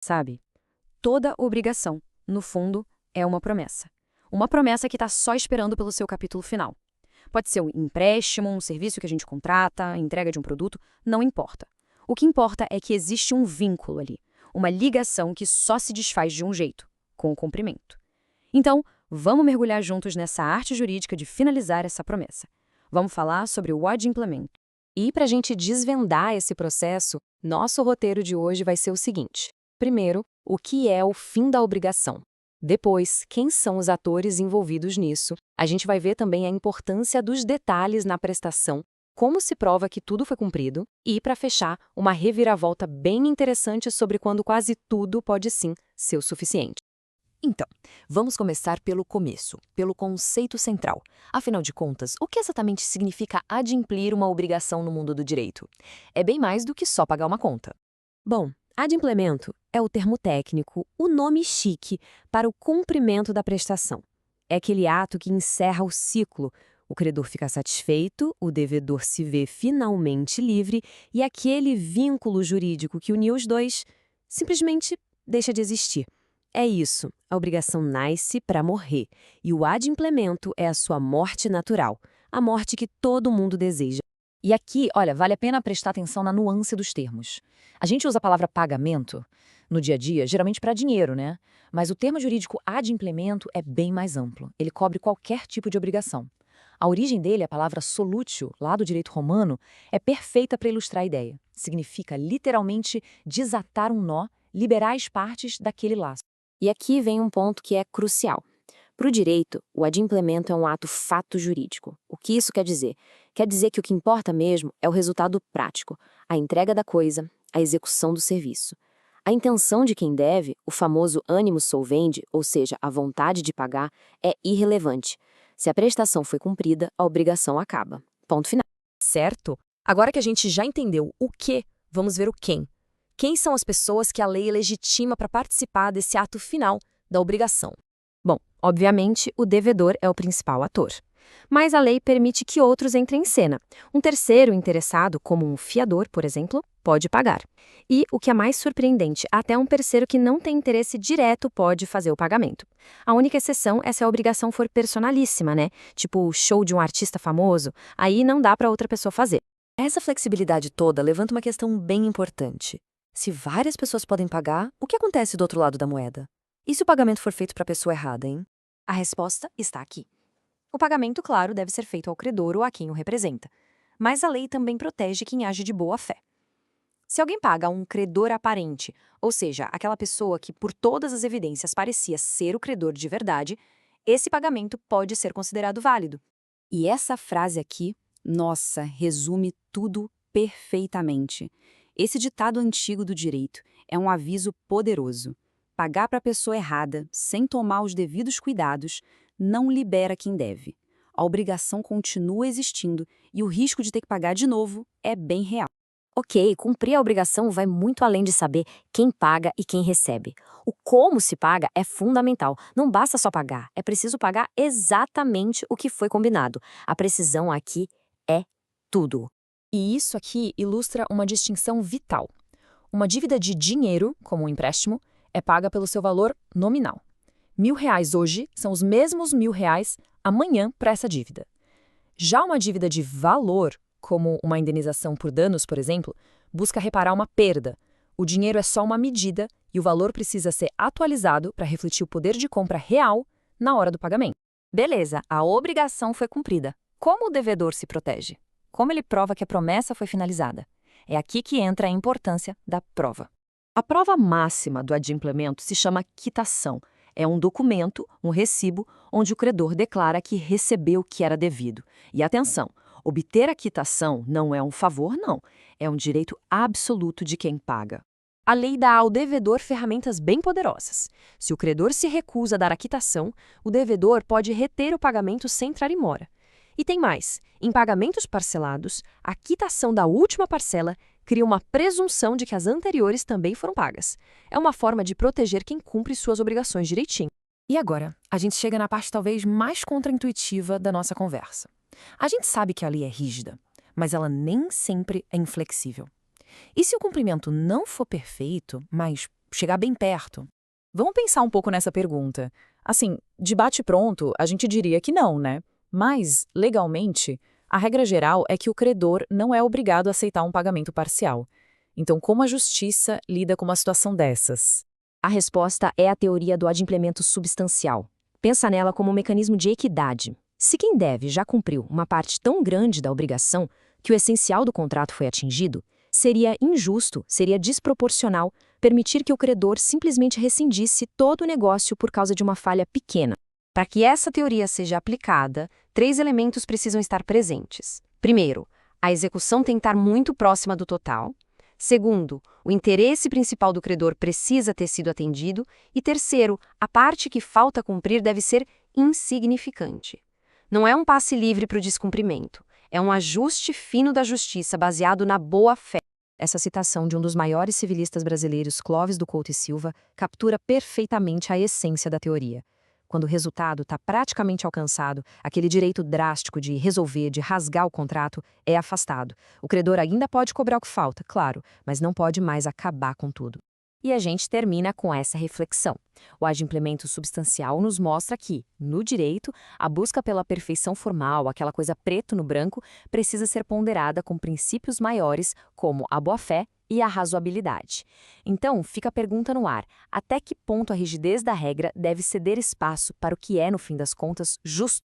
Sabe? Toda obrigação, no fundo, é uma promessa. Uma promessa que está só esperando pelo seu capítulo final. Pode ser um empréstimo, um serviço que a gente contrata, a entrega de um produto, não importa. O que importa é que existe um vínculo ali, uma ligação que só se desfaz de um jeito, com o cumprimento. Então, vamos mergulhar juntos nessa arte jurídica de finalizar essa promessa. Vamos falar sobre o adimplemento. E para a gente desvendar esse processo, nosso roteiro de hoje vai ser o seguinte. Primeiro, o que é o fim da obrigação? Depois, quem são os atores envolvidos nisso? A gente vai ver também a importância dos detalhes na prestação, como se prova que tudo foi cumprido, e, para fechar, uma reviravolta bem interessante sobre quando quase tudo pode sim ser o suficiente. Então, vamos começar pelo começo, pelo conceito central. Afinal de contas, o que exatamente significa adimplir uma obrigação no mundo do direito? É bem mais do que só pagar uma conta. Bom, adimplemento é o termo técnico, o nome chique para o cumprimento da prestação. É aquele ato que encerra o ciclo. O credor fica satisfeito, o devedor se vê finalmente livre e aquele vínculo jurídico que uniu os dois simplesmente deixa de existir. É isso, a obrigação nasce para morrer e o adimplemento é a sua morte natural, a morte que todo mundo deseja. E aqui, olha, vale a pena prestar atenção na nuance dos termos. A gente usa a palavra pagamento no dia a dia, geralmente para dinheiro, né? Mas o termo jurídico adimplemento é bem mais amplo. Ele cobre qualquer tipo de obrigação. A origem dele, a palavra solutio, lá do direito romano, é perfeita para ilustrar a ideia. Significa literalmente desatar um nó, liberar as partes daquele laço. E aqui vem um ponto que é crucial. Para o direito, o adimplemento é um ato fato jurídico. O que isso quer dizer? Quer dizer que o que importa mesmo é o resultado prático, a entrega da coisa, a execução do serviço. A intenção de quem deve, o famoso animus solvendi, ou seja, a vontade de pagar, é irrelevante. Se a prestação foi cumprida, a obrigação acaba. Ponto final. Certo? Agora que a gente já entendeu o que, vamos ver o quem. Quem são as pessoas que a lei legitima para participar desse ato final da obrigação? Bom, obviamente, o devedor é o principal ator. Mas a lei permite que outros entrem em cena. Um terceiro interessado, como um fiador, por exemplo, pode pagar. E, o que é mais surpreendente, até um terceiro que não tem interesse direto pode fazer o pagamento. A única exceção é se a obrigação for personalíssima, né? Tipo o show de um artista famoso, aí não dá para outra pessoa fazer. Essa flexibilidade toda levanta uma questão bem importante. Se várias pessoas podem pagar, o que acontece do outro lado da moeda? E se o pagamento for feito para a pessoa errada, hein? A resposta está aqui. O pagamento, claro, deve ser feito ao credor ou a quem o representa. Mas a lei também protege quem age de boa fé. Se alguém paga a um credor aparente, ou seja, aquela pessoa que por todas as evidências parecia ser o credor de verdade, esse pagamento pode ser considerado válido. E essa frase aqui, nossa, resume tudo perfeitamente. Esse ditado antigo do direito é um aviso poderoso. Pagar para a pessoa errada, sem tomar os devidos cuidados, não libera quem deve. A obrigação continua existindo e o risco de ter que pagar de novo é bem real. Ok, cumprir a obrigação vai muito além de saber quem paga e quem recebe. O como se paga é fundamental. Não basta só pagar, é preciso pagar exatamente o que foi combinado. A precisão aqui é tudo. E isso aqui ilustra uma distinção vital. Uma dívida de dinheiro, como um empréstimo, é paga pelo seu valor nominal. R$ 1.000 hoje são os mesmos R$ 1.000 amanhã para essa dívida. Já uma dívida de valor, como uma indenização por danos, por exemplo, busca reparar uma perda. O dinheiro é só uma medida e o valor precisa ser atualizado para refletir o poder de compra real na hora do pagamento. Beleza, a obrigação foi cumprida. Como o devedor se protege? Como ele prova que a promessa foi finalizada? É aqui que entra a importância da prova. A prova máxima do adimplemento se chama quitação. É um documento, um recibo, onde o credor declara que recebeu o que era devido. E atenção, obter a quitação não é um favor, não. É um direito absoluto de quem paga. A lei dá ao devedor ferramentas bem poderosas. Se o credor se recusa a dar a quitação, o devedor pode reter o pagamento sem entrar em mora. E tem mais, em pagamentos parcelados, a quitação da última parcela cria uma presunção de que as anteriores também foram pagas. É uma forma de proteger quem cumpre suas obrigações direitinho. E agora, a gente chega na parte talvez mais contraintuitiva da nossa conversa. A gente sabe que a lei é rígida, mas ela nem sempre é inflexível. E se o cumprimento não for perfeito, mas chegar bem perto. Vamos pensar um pouco nessa pergunta. Assim, de bate-pronto, a gente diria que não, né? Mas, legalmente, a regra geral é que o credor não é obrigado a aceitar um pagamento parcial. Então, como a justiça lida com uma situação dessas? A resposta é a teoria do adimplemento substancial. Pensa nela como um mecanismo de equidade. Se quem deve já cumpriu uma parte tão grande da obrigação que o essencial do contrato foi atingido, seria injusto, seria desproporcional permitir que o credor simplesmente rescindisse todo o negócio por causa de uma falha pequena. Para que essa teoria seja aplicada, 3 elementos precisam estar presentes. Primeiro, a execução tem que estar muito próxima do total. Segundo, o interesse principal do credor precisa ter sido atendido. E terceiro, a parte que falta cumprir deve ser insignificante. Não é um passe livre para o descumprimento, é um ajuste fino da justiça baseado na boa-fé. Essa citação de um dos maiores civilistas brasileiros, Clóvis do Couto e Silva, captura perfeitamente a essência da teoria. Quando o resultado está praticamente alcançado, aquele direito drástico de resolver, de rasgar o contrato, é afastado. O credor ainda pode cobrar o que falta, claro, mas não pode mais acabar com tudo. E a gente termina com essa reflexão. O adimplemento substancial nos mostra que, no direito, a busca pela perfeição formal, aquela coisa preto no branco, precisa ser ponderada com princípios maiores, como a boa-fé e a razoabilidade. Então, fica a pergunta no ar: até que ponto a rigidez da regra deve ceder espaço para o que é, no fim das contas, justo?